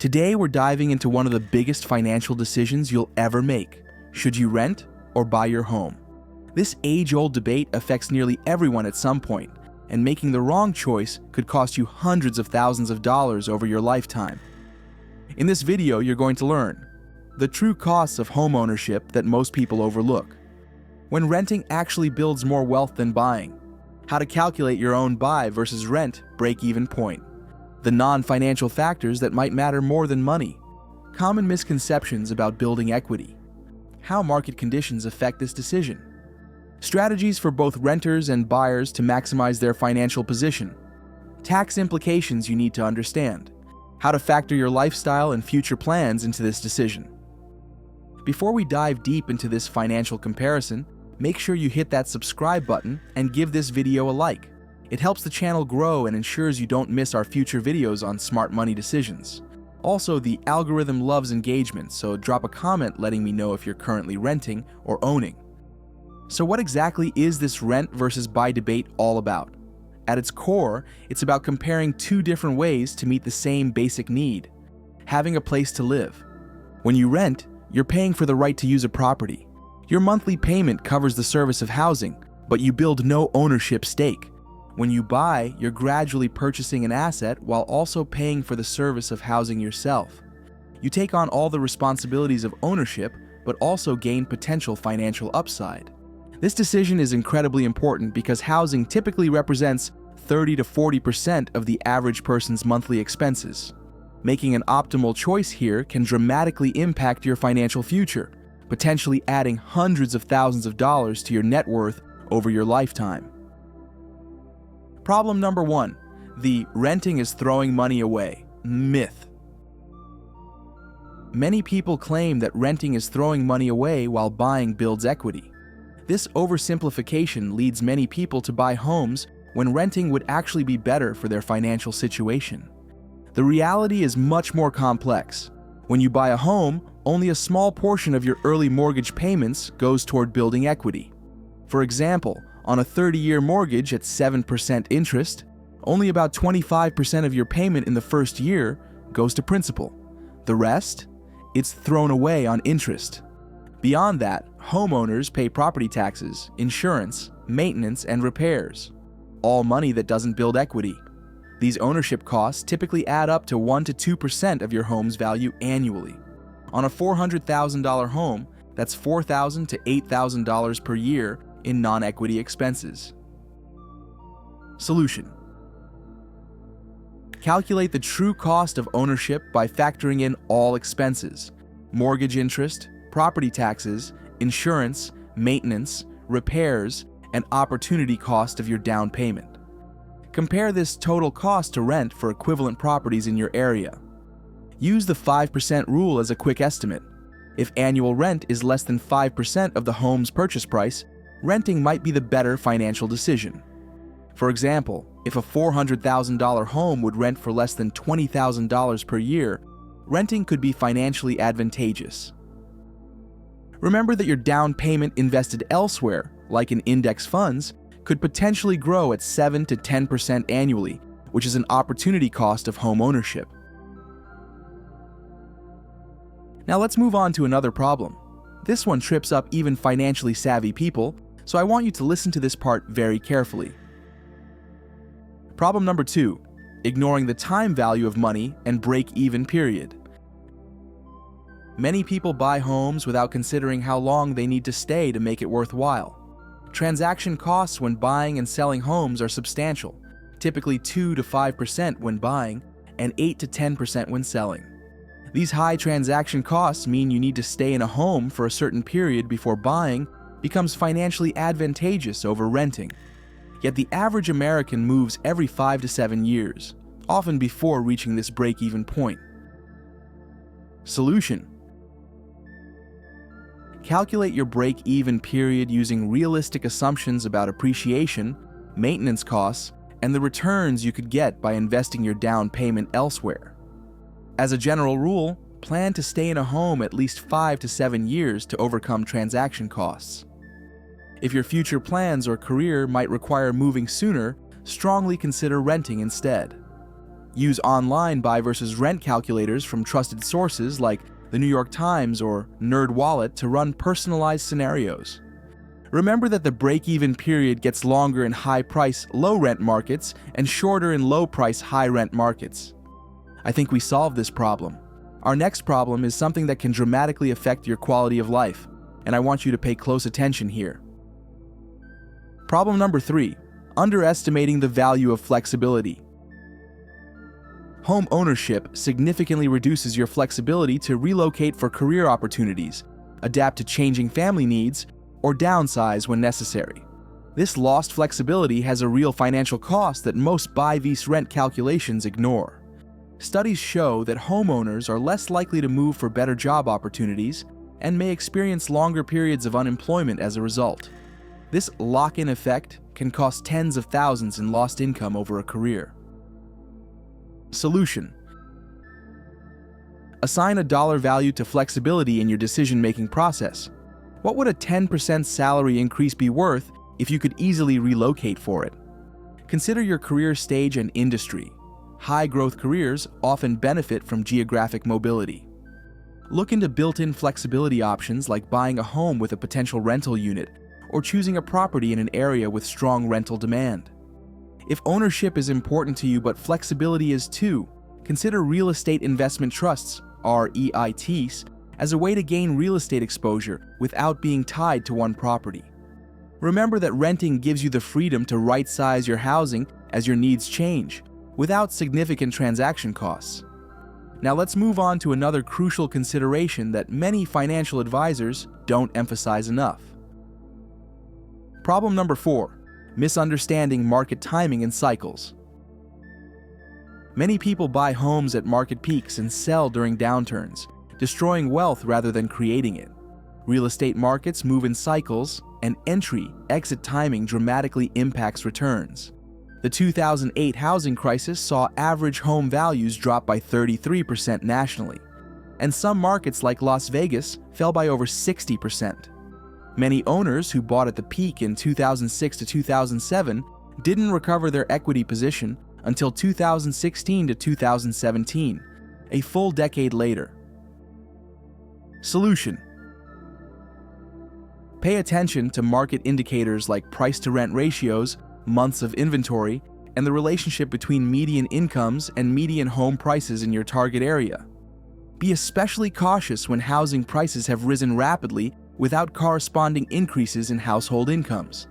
Today we're diving into one of the biggest financial decisions you'll ever make. Should you rent or buy your home? This age-old debate affects nearly everyone at some point, and making the wrong choice could cost you hundreds of thousands of dollars over your lifetime. In this video, you're going to learn the true costs of homeownership that most people overlook, when renting actually builds more wealth than buying, how to calculate your own buy versus rent break-even point, the non-financial factors that might matter more than money, common misconceptions about building equity, how market conditions affect this decision, strategies for both renters and buyers to maximize their financial position, tax implications you need to understand, how to factor your lifestyle and future plans into this decision. Before we dive deep into this financial comparison, make sure you hit that subscribe button and give this video a like. It helps the channel grow and ensures you don't miss our future videos on smart money decisions. Also, the algorithm loves engagement, so drop a comment letting me know if you're currently renting or owning. So what exactly is this rent versus buy debate all about? At its core, it's about comparing two different ways to meet the same basic need: having a place to live. When you rent, you're paying for the right to use a property. Your monthly payment covers the service of housing, but you build no ownership stake. When you buy, you're gradually purchasing an asset while also paying for the service of housing yourself. You take on all the responsibilities of ownership, but also gain potential financial upside. This decision is incredibly important because housing typically represents 30 to 40% of the average person's monthly expenses. Making an optimal choice here can dramatically impact your financial future, potentially adding hundreds of thousands of dollars to your net worth over your lifetime. Problem number 1. The renting is throwing money away myth. Many people claim that renting is throwing money away while buying builds equity. This oversimplification leads many people to buy homes when renting would actually be better for their financial situation. The reality is much more complex. When you buy a home, only a small portion of your early mortgage payments goes toward building equity. For example, on a 30-year mortgage at 7% interest, only about 25% of your payment in the first year goes to principal. The rest? It's thrown away on interest. Beyond that, homeowners pay property taxes, insurance, maintenance, and repairs. All money that doesn't build equity. These ownership costs typically add up to 1 to 2% of your home's value annually. On a $400,000 home, that's $4,000 to $8,000 per year in non-equity expenses. Solution: calculate the true cost of ownership by factoring in all expenses: mortgage interest, property taxes, insurance, maintenance, repairs, and opportunity cost of your down payment. Compare this total cost to rent for equivalent properties in your area. Use the 5% rule as a quick estimate. If annual rent is less than 5% of the home's purchase price, renting might be the better financial decision. For example, if a $400,000 home would rent for less than $20,000 per year, renting could be financially advantageous. Remember that your down payment invested elsewhere, like in index funds, could potentially grow at 7 to 10% annually, which is an opportunity cost of home ownership. Now let's move on to another problem. This one trips up even financially savvy people, so I want you to listen to this part very carefully. Problem number 2, ignoring the time value of money and break-even period. Many people buy homes without considering how long they need to stay to make it worthwhile. Transaction costs when buying and selling homes are substantial, typically 2 to 5% when buying and 8 to 10% when selling. These high transaction costs mean you need to stay in a home for a certain period before buying becomes financially advantageous over renting. Yet the average American moves every 5 to 7 years, often before reaching this break-even point. Solution: calculate your break-even period using realistic assumptions about appreciation, maintenance costs, and the returns you could get by investing your down payment elsewhere. As a general rule, plan to stay in a home at least 5 to 7 years to overcome transaction costs. If your future plans or career might require moving sooner, strongly consider renting instead. Use online buy versus rent calculators from trusted sources like the New York Times or NerdWallet to run personalized scenarios. Remember that the break-even period gets longer in high-price, low-rent markets and shorter in low-price, high-rent markets. I think we solved this problem. Our next problem is something that can dramatically affect your quality of life, and I want you to pay close attention here. Problem number 3, underestimating the value of flexibility. Home ownership significantly reduces your flexibility to relocate for career opportunities, adapt to changing family needs, or downsize when necessary. This lost flexibility has a real financial cost that most buy vs rent calculations ignore. Studies show that homeowners are less likely to move for better job opportunities and may experience longer periods of unemployment as a result. This lock-in effect can cost tens of thousands in lost income over a career. Solution: assign a dollar value to flexibility in your decision-making process. What would a 10% salary increase be worth if you could easily relocate for it? Consider your career stage and industry. High-growth careers often benefit from geographic mobility. Look into built-in flexibility options like buying a home with a potential rental unit or choosing a property in an area with strong rental demand. If ownership is important to you but flexibility is too, consider real estate investment trusts, REITs, as a way to gain real estate exposure without being tied to one property. Remember that renting gives you the freedom to right-size your housing as your needs change, without significant transaction costs. Now let's move on to another crucial consideration that many financial advisors don't emphasize enough. Problem number 4, misunderstanding market timing and cycles. Many people buy homes at market peaks and sell during downturns, destroying wealth rather than creating it. Real estate markets move in cycles, and entry-exit timing dramatically impacts returns. The 2008 housing crisis saw average home values drop by 33% nationally, and some markets like Las Vegas fell by over 60%. Many owners who bought at the peak in 2006 to 2007 didn't recover their equity position until 2016 to 2017, a full decade later. Solution: pay attention to market indicators like price-to-rent ratios, months of inventory, and the relationship between median incomes and median home prices in your target area. Be especially cautious when housing prices have risen rapidly without corresponding increases in household incomes.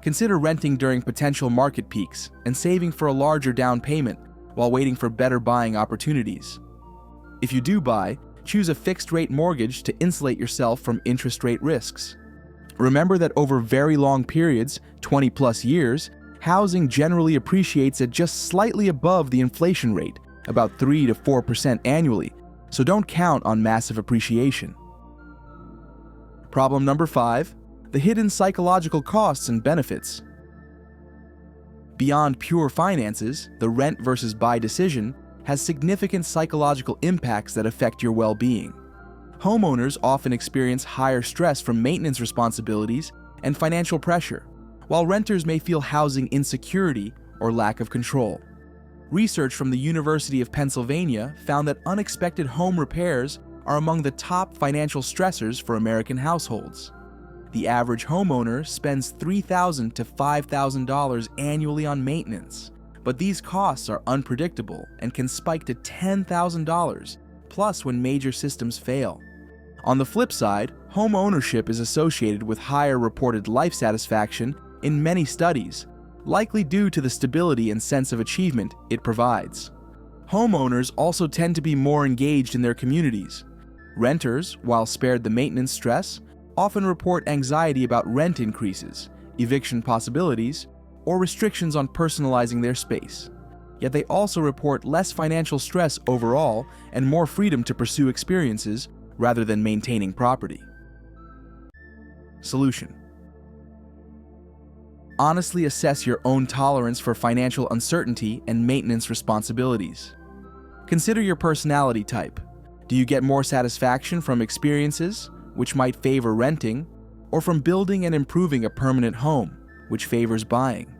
Consider renting during potential market peaks and saving for a larger down payment while waiting for better buying opportunities. If you do buy, choose a fixed-rate mortgage to insulate yourself from interest rate risks. Remember that over very long periods, 20+ years, housing generally appreciates at just slightly above the inflation rate, about 3 to 4% annually, so don't count on massive appreciation. Problem number 5, the hidden psychological costs and benefits. Beyond pure finances, the rent versus buy decision has significant psychological impacts that affect your well-being. Homeowners often experience higher stress from maintenance responsibilities and financial pressure, while renters may feel housing insecurity or lack of control. Research from the University of Pennsylvania found that unexpected home repairs are among the top financial stressors for American households. The average homeowner spends $3,000 to $5,000 annually on maintenance, but these costs are unpredictable and can spike to $10,000, plus when major systems fail. On the flip side, home ownership is associated with higher reported life satisfaction in many studies, likely due to the stability and sense of achievement it provides. Homeowners also tend to be more engaged in their communities. Renters, while spared the maintenance stress, often report anxiety about rent increases, eviction possibilities, or restrictions on personalizing their space. Yet they also report less financial stress overall and more freedom to pursue experiences rather than maintaining property. Solution: honestly assess your own tolerance for financial uncertainty and maintenance responsibilities. Consider your personality type. Do you get more satisfaction from experiences, which might favor renting, or from building and improving a permanent home, which favors buying?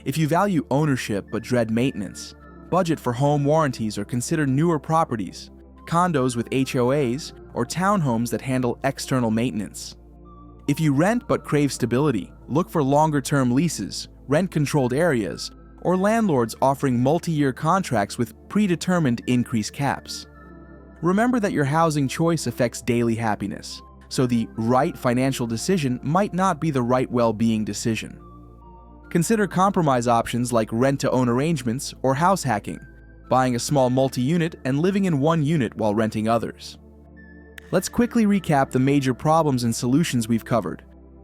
If you value ownership but dread maintenance, budget for home warranties or consider newer properties, condos with HOAs, or townhomes that handle external maintenance. If you rent but crave stability, look for longer-term leases, rent-controlled areas, or landlords offering multi-year contracts with predetermined increase caps. Remember that your housing choice affects daily happiness, so the right financial decision might not be the right well-being decision. Consider compromise options like rent-to-own arrangements or house hacking, buying a small multi-unit and living in one unit while renting others. Let's quickly recap the major problems and solutions we've covered.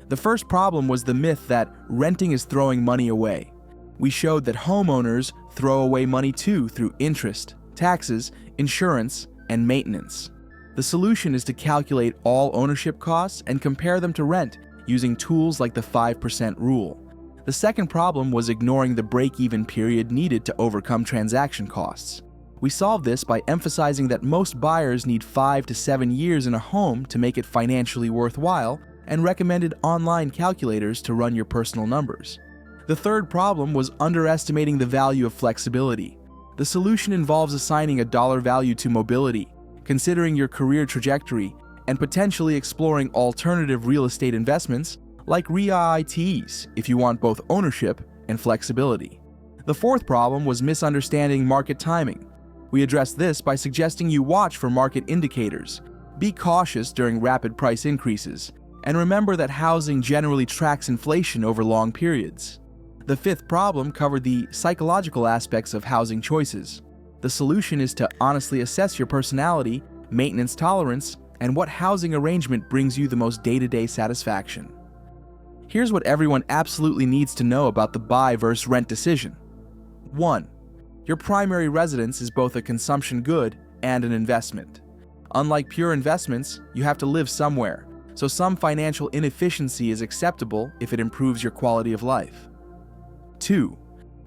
The first problem was the myth that renting is throwing money away. We showed that homeowners throw away money too through interest, taxes, insurance, and maintenance. The solution is to calculate all ownership costs and compare them to rent using tools like the 5% rule. The second problem was ignoring the break-even period needed to overcome transaction costs. We solved this by emphasizing that most buyers need 5 to 7 years in a home to make it financially worthwhile, and recommended online calculators to run your personal numbers. The third problem was underestimating the value of flexibility. The solution involves assigning a dollar value to mobility, considering your career trajectory, and potentially exploring alternative real estate investments like REITs if you want both ownership and flexibility. The fourth problem was misunderstanding market timing. We addressed this by suggesting you watch for market indicators, be cautious during rapid price increases, and remember that housing generally tracks inflation over long periods. The fifth problem covered the psychological aspects of housing choices. The solution is to honestly assess your personality, maintenance tolerance, and what housing arrangement brings you the most day-to-day satisfaction. Here's what everyone absolutely needs to know about the buy versus rent decision. 1. Your primary residence is both a consumption good and an investment. Unlike pure investments, you have to live somewhere, so some financial inefficiency is acceptable if it improves your quality of life. 2.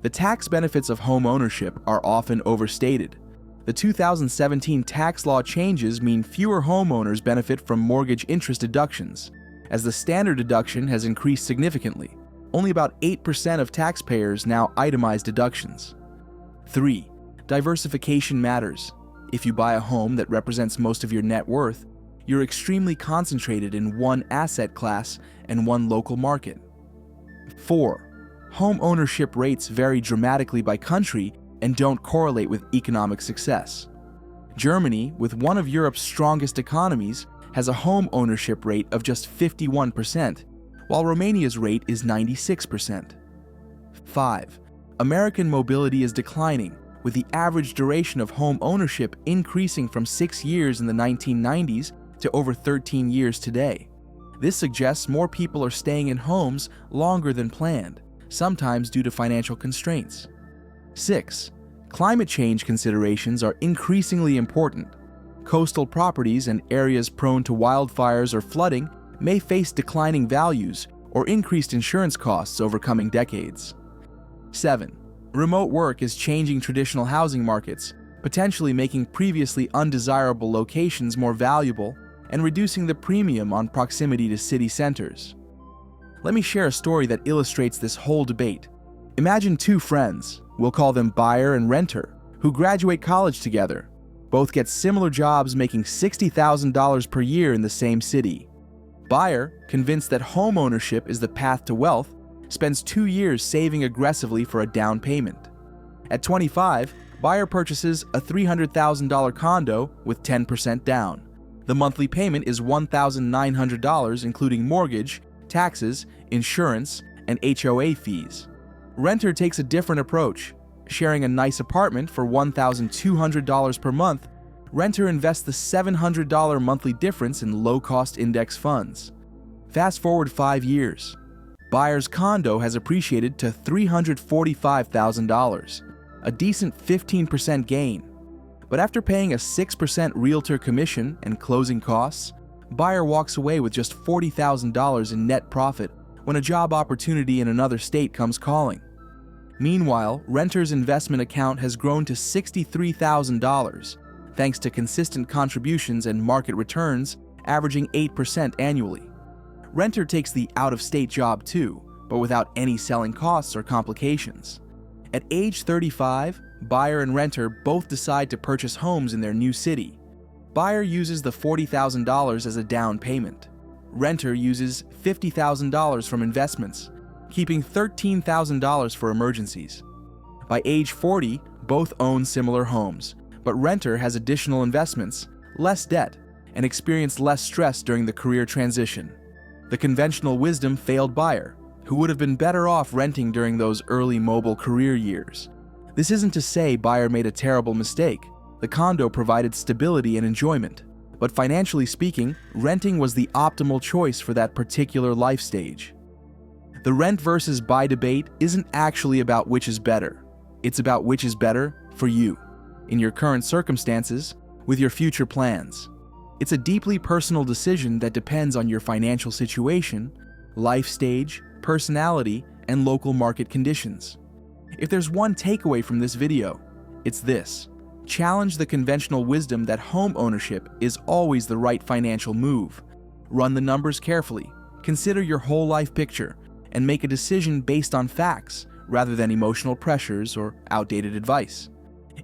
The tax benefits of home ownership are often overstated. The 2017 tax law changes mean fewer homeowners benefit from mortgage interest deductions, as the standard deduction has increased significantly. Only about 8% of taxpayers now itemize deductions. 3. Diversification matters. If you buy a home that represents most of your net worth, you're extremely concentrated in one asset class and one local market. 4. Home ownership rates vary dramatically by country and don't correlate with economic success. Germany, with one of Europe's strongest economies, has a home ownership rate of just 51%, while Romania's rate is 96%. 5. American mobility is declining, with the average duration of home ownership increasing from 6 years in the 1990s to over 13 years today. This suggests more people are staying in homes longer than planned, sometimes due to financial constraints. 6. Climate change considerations are increasingly important. Coastal properties and areas prone to wildfires or flooding may face declining values or increased insurance costs over coming decades. 7. Remote work is changing traditional housing markets, potentially making previously undesirable locations more valuable and reducing the premium on proximity to city centers. Let me share a story that illustrates this whole debate. Imagine two friends, we'll call them buyer and renter, who graduate college together. Both get similar jobs making $60,000 per year in the same city. Buyer, convinced that home ownership is the path to wealth, spends 2 years saving aggressively for a down payment. At 25, buyer purchases a $300,000 condo with 10% down. The monthly payment is $1,900, including mortgage, taxes, insurance, and HOA fees. Renter takes a different approach. Sharing a nice apartment for $1,200 per month, renter invests the $700 monthly difference in low-cost index funds. Fast forward 5 years. Buyer's condo has appreciated to $345,000, a decent 15% gain. But after paying a 6% realtor commission and closing costs, buyer walks away with just $40,000 in net profit when a job opportunity in another state comes calling. Meanwhile, renter's investment account has grown to $63,000, thanks to consistent contributions and market returns averaging 8% annually. Renter takes the out-of-state job too, but without any selling costs or complications. At age 35, buyer and renter both decide to purchase homes in their new city. Buyer uses the $40,000 as a down payment. Renter uses $50,000 from investments, keeping $13,000 for emergencies. By age 40, both own similar homes, but renter has additional investments, less debt, and experienced less stress during the career transition. The conventional wisdom failed buyer, who would have been better off renting during those early mobile career years. This isn't to say buyer made a terrible mistake. The condo provided stability and enjoyment, but financially speaking, renting was the optimal choice for that particular life stage. The rent versus buy debate isn't actually about which is better. It's about which is better for you, in your current circumstances, with your future plans. It's a deeply personal decision that depends on your financial situation, life stage, personality, and local market conditions. If there's one takeaway from this video, it's this: challenge the conventional wisdom that home ownership is always the right financial move. Run the numbers carefully, consider your whole life picture, and make a decision based on facts rather than emotional pressures or outdated advice.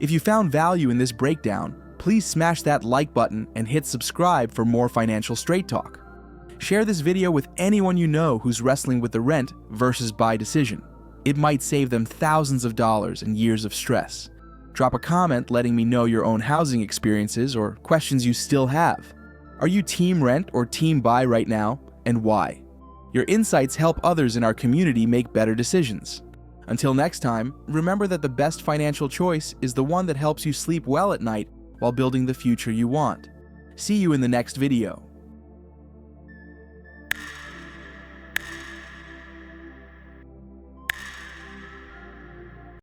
If you found value in this breakdown, please smash that like button and hit subscribe for more financial straight talk. Share this video with anyone you know who's wrestling with the rent versus buy decision. It might save them thousands of dollars and years of stress. Drop a comment letting me know your own housing experiences or questions you still have. Are you team rent or team buy right now, and why? Your insights help others in our community make better decisions. Until next time, remember that the best financial choice is the one that helps you sleep well at night while building the future you want. See you in the next video.